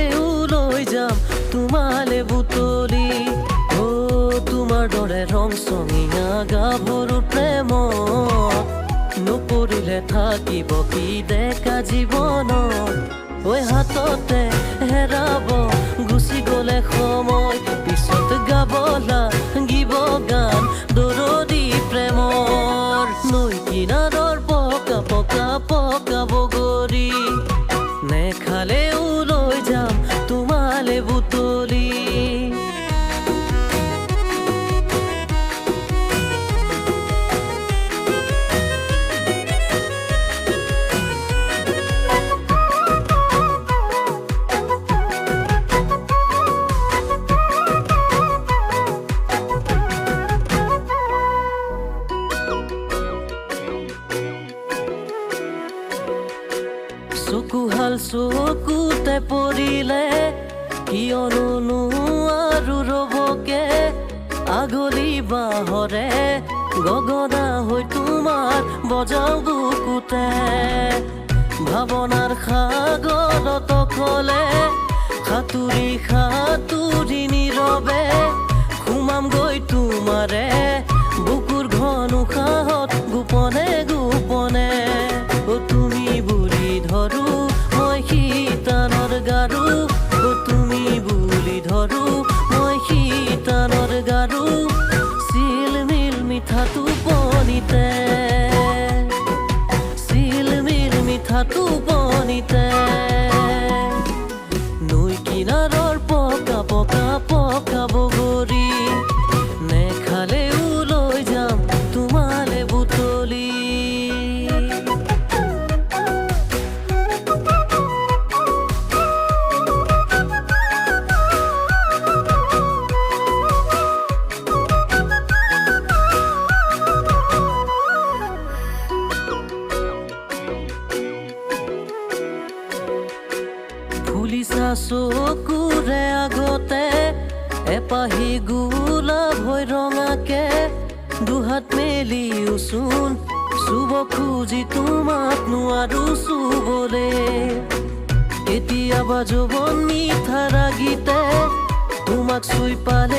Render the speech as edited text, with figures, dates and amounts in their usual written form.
নেখালেও লৈ যাম তোমালে বুটলি তোমাৰ দৰে ৰং চঙীয়া গাভৰু প্ৰেমত নপৰিলে থাকিব কি ডেকা জীৱনত ঐ হাততে হেৰাব গুচি গলে সময় পিছত গাবলা গিব গান দৰদি প্ৰেমৰ নৈ কিনাৰৰ পকা পকা পকা বগৰী নেখালেও লৈ যাম তোমালে বুটলি চকুহাল চকুতে পৰিলে কিয়নো আৰু ৰবকে আগলি বাহৰে গগনা হৈ তোমাৰ বজাও বুকুতে ভাৱনাৰ সাগৰত অকলে সাঁতুৰি সাঁতুৰি নীৰৱে সোমাম গৈ তোমাৰে বুকুৰ ঘন উশাহত গোপনে গোপনে তুমি বুলি ধৰো মই শীতানৰ গাৰু তুমি বুলি ধৰো মই শীতানৰ গাৰু চিলমিল মিঠা টোপনিতে চিলমিল মিঠা টোপনিতে নৈ কিনাৰৰ পকা পকা পকা বগৰী নেখালেও লৈ যাম তোমালে বুটলি ফুলিছা চকুৰে আগতে এপাহি গোলাপ হৈ ৰঙাকে দুহাত মেলিওচোন চুব খুজি তোমাক নোৱাৰো চুবলে কেতিয়াবা যৌৱন মিঠা ৰাগিতে তোমাক চুই পালে